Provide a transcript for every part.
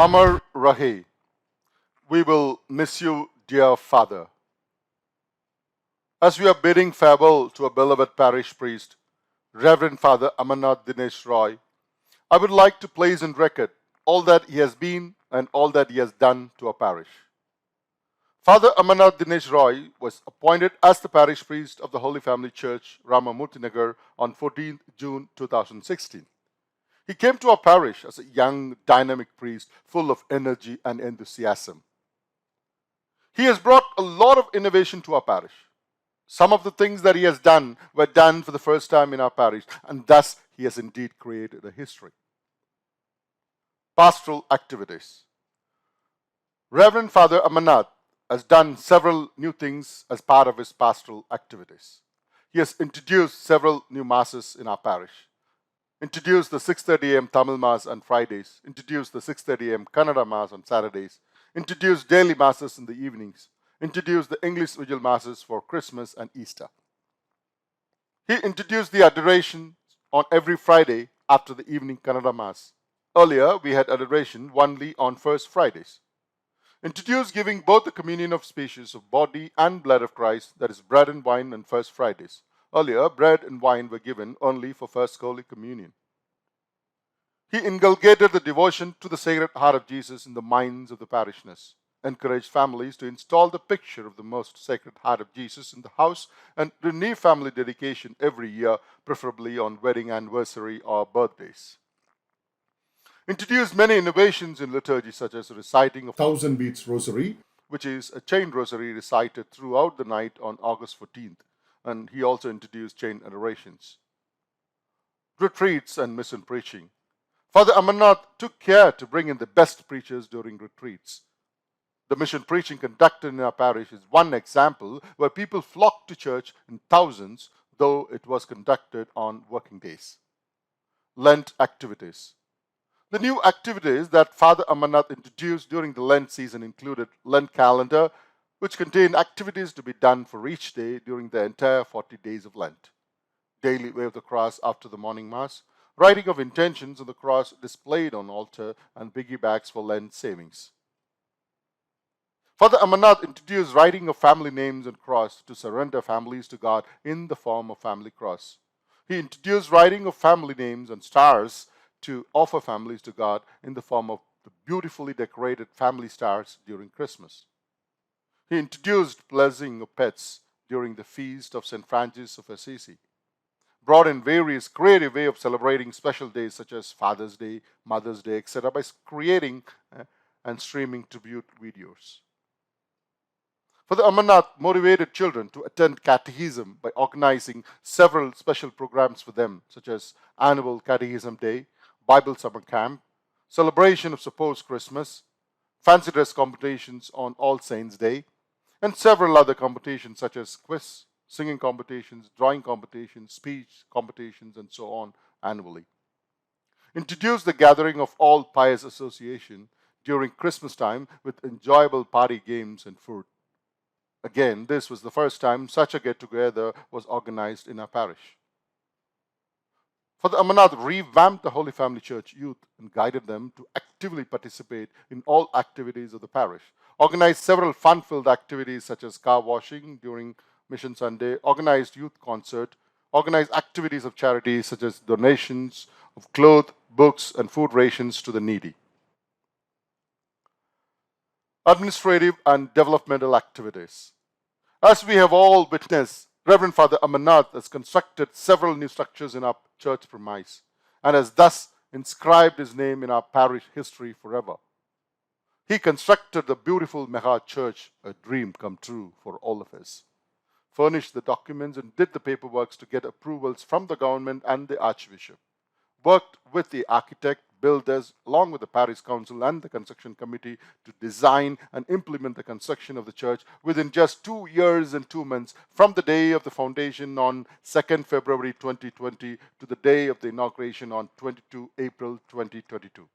Amar, Rahe, we will miss you, dear Father. As we are bidding farewell to a beloved parish priest, Reverend Father Amarnath Dinesh Roy, I would like to place on record all that he has been and all that he has done to our parish. Father Amarnath Dinesh Roy was appointed as the parish priest of the Holy Family Church, Ramamurthy Nagar, on 14th June 2016. He came to our parish as a young, dynamic priest full of energy and enthusiasm. He has brought a lot of innovation to our parish. Some of the things that he has done were done for the first time in our parish, and thus he has indeed created a history. Pastoral activities. Reverend Father Amarnath has done several new things as part of his pastoral activities. He has introduced several new masses in our parish. Introduced the 6:30 a.m. Tamil Mass on Fridays, introduced the 6:30 a.m. Kannada Mass on Saturdays, introduced daily Masses in the evenings, introduced the English Vigil Masses for Christmas and Easter. He introduced the adoration on every Friday after the evening Kannada Mass. Earlier, we had adoration only on first Fridays. Introduced giving both the communion of species of body and blood of Christ, that is bread and wine, on first Fridays. Earlier, bread and wine were given only for First Holy Communion. He inculcated the devotion to the Sacred Heart of Jesus in the minds of the parishioners, encouraged families to install the picture of the Most Sacred Heart of Jesus in the house, and renew family dedication every year, preferably on wedding anniversary or birthdays. Introduced many innovations in liturgy, such as reciting of Thousand Beads Rosary, which is a chain rosary recited throughout the night on August 14th. And he also introduced chain adorations. Retreats and mission preaching. Father Amarnath took care to bring in the best preachers during retreats. The mission preaching conducted in our parish is one example where people flocked to church in thousands, though it was conducted on working days. Lent activities. The new activities that Father Amarnath introduced during the Lent season included Lent calendar, which contained activities to be done for each day during the entire 40 days of Lent. Daily wave the cross after the morning Mass, writing of intentions on the cross displayed on altar, and piggybacks for Lent savings. Father Amarnath introduced writing of family names on cross to surrender families to God in the form of family cross. He introduced writing of family names on stars to offer families to God in the form of the beautifully decorated family stars during Christmas. He introduced blessing of pets during the feast of St. Francis of Assisi. Brought in various creative way of celebrating special days such as Father's Day, Mother's Day, etc. by creating and streaming tribute videos. Father Amarnath motivated children to attend catechism by organizing several special programs for them, such as Annual Catechism Day, Bible Summer Camp, celebration of supposed Christmas, fancy dress competitions on All Saints' Day, and several other competitions such as quiz, singing competitions, drawing competitions, speech competitions, and so on annually. Introduced the gathering of all pious association during Christmas time with enjoyable party games and food. Again, this was the first time such a get-together was organized in our parish. Father Amarnath revamped the Holy Family Church youth and guided them to actively participate in all activities of the parish. Organized several fun-filled activities such as car washing during Mission Sunday, organized youth concert, organized activities of charity such as donations of clothes, books, and food rations to the needy. Administrative and developmental activities. As we have all witnessed, Reverend Father Amarnath has constructed several new structures in our church premise and has thus inscribed his name in our parish history forever. He constructed the beautiful Mega Church, a dream come true for all of us. Furnished the documents and did the paperwork to get approvals from the government and the Archbishop. Worked with the architect, builders, along with the parish council and the construction committee to design and implement the construction of the church within just 2 years and 2 months from the day of the foundation on 2nd February 2020 to the day of the inauguration on 22 April 2022.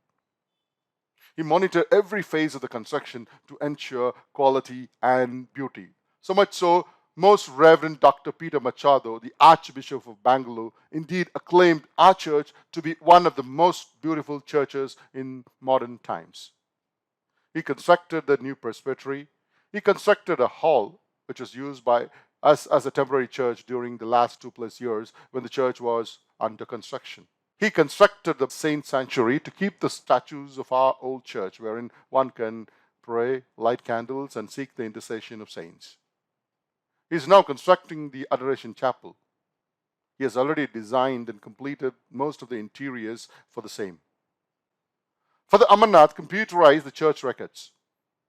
He monitored every phase of the construction to ensure quality and beauty. So much so, Most Reverend Dr. Peter Machado, the Archbishop of Bangalore, indeed acclaimed our church to be one of the most beautiful churches in modern times. He constructed the new presbytery. He constructed a hall which was used by us as a temporary church during the last 2+ years when the church was under construction. He constructed the saint sanctuary to keep the statues of our old church, wherein one can pray, light candles, and seek the intercession of saints. He is now constructing the Adoration Chapel. He has already designed and completed most of the interiors for the same. Father Amarnath computerized the church records.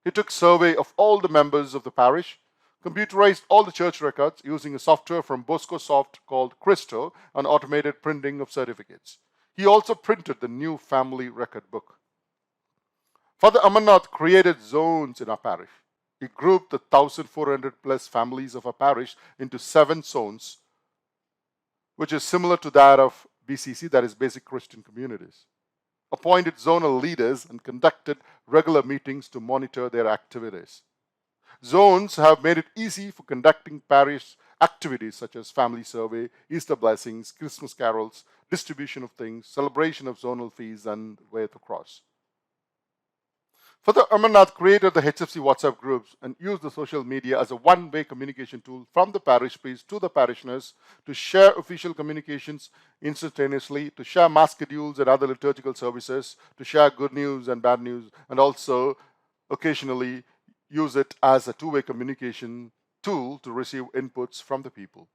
He took survey of all the members of the parish, computerized all the church records using a software from Bosco Soft called Cristo, and automated printing of certificates. He also printed the new family record book. Father Amarnath created zones in our parish. He grouped the 1,400+ families of our parish into 7 zones, which is similar to that of BCC, that is Basic Christian Communities. Appointed zonal leaders and conducted regular meetings to monitor their activities. Zones have made it easy for conducting parish activities such as family survey, Easter blessings, Christmas carols, distribution of things, celebration of zonal feasts, and way of the cross. Father Amarnath created the HFC WhatsApp groups and used the social media as a one-way communication tool from the parish priest to the parishioners to share official communications instantaneously, to share mass schedules and other liturgical services, to share good news and bad news, and also occasionally use it as a two-way communication tool to receive inputs from the people.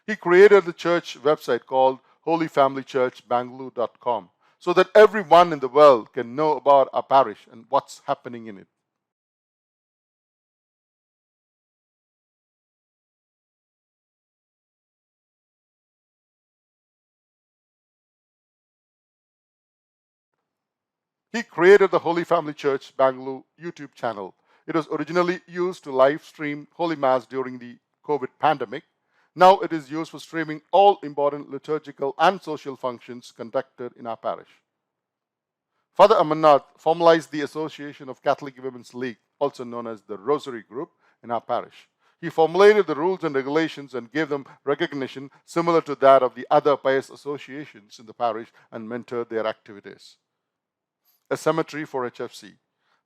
He created the church website called holyfamilychurchbangalore.com so that everyone in the world can know about our parish and what's happening in it. He created the Holy Family Church Bangalore YouTube channel. It was originally used to live stream Holy Mass during the COVID pandemic. Now it is used for streaming all important liturgical and social functions conducted in our parish. Father Amarnath formalized the Association of Catholic Women's League, also known as the Rosary Group, in our parish. He formulated the rules and regulations and gave them recognition similar to that of the other pious associations in the parish and mentored their activities. A cemetery for HFC.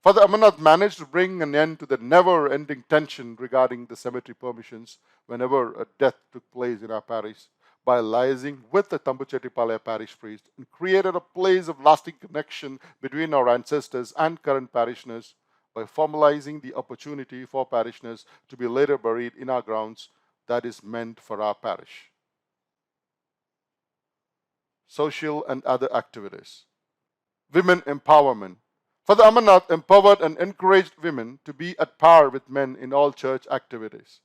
Father Amarnath managed to bring an end to the never-ending tension regarding the cemetery permissions whenever a death took place in our parish by liaising with the Tambuchettipalayam parish priest and created a place of lasting connection between our ancestors and current parishioners by formalizing the opportunity for parishioners to be later buried in our grounds that is meant for our parish. Social and other activities. Women empowerment. Father Amarnath empowered and encouraged women to be at par with men in all church activities.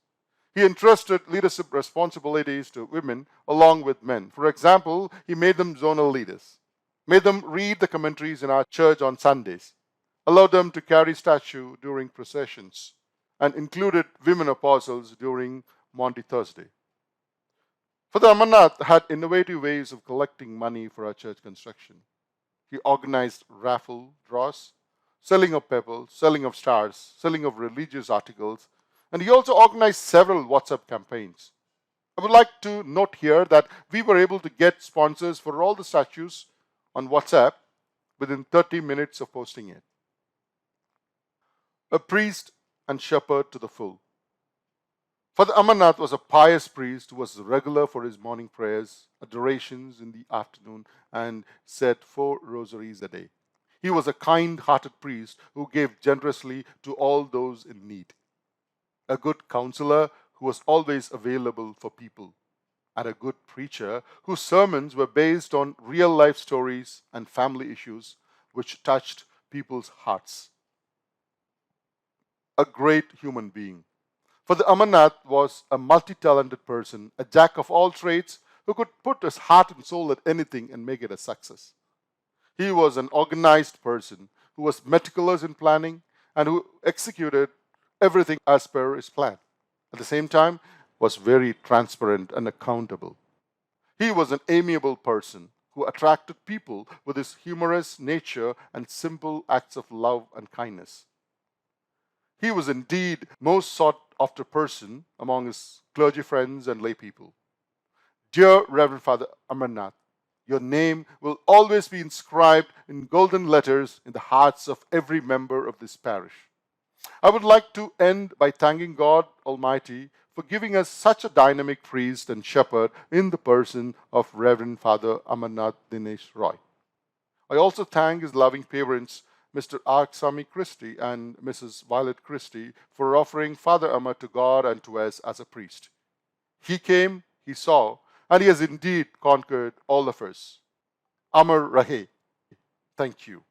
He entrusted leadership responsibilities to women along with men. For example, he made them zonal leaders, made them read the commentaries in our church on Sundays, allowed them to carry statue during processions, and included women apostles during Maundy Thursday. Father Amarnath had innovative ways of collecting money for our church construction. He organized raffle draws, selling of pebbles, selling of stars, selling of religious articles, and he also organized several WhatsApp campaigns. I would like to note here that we were able to get sponsors for all the statues on WhatsApp within 30 minutes of posting it. A priest and shepherd to the full. Father Amarnath was a pious priest who was regular for his morning prayers, adorations in the afternoon, and said 4 rosaries a day. He was a kind-hearted priest who gave generously to all those in need. A good counselor who was always available for people, and a good preacher whose sermons were based on real-life stories and family issues which touched people's hearts. A great human being. For the Amarnath was a multi-talented person, a jack of all trades who could put his heart and soul at anything and make it a success. He was an organized person who was meticulous in planning and who executed everything as per his plan. At the same time, was very transparent and accountable. He was an amiable person who attracted people with his humorous nature and simple acts of love and kindness. He was indeed most sought after person among his clergy friends and lay people. Dear Reverend Father Amarnath, Your name will always be inscribed in golden letters in the hearts of every member of this parish. I would like to end by thanking God Almighty for giving us such a dynamic priest and shepherd in the person of Reverend Father Amarnath Dinesh Roy. I also thank his loving parents, Mr. R. Sami Christie and Mrs. Violet Christie, for offering Father Amar to God and to us as a priest. He came, he saw, and he has indeed conquered all of us. Amar Rahe. Thank you.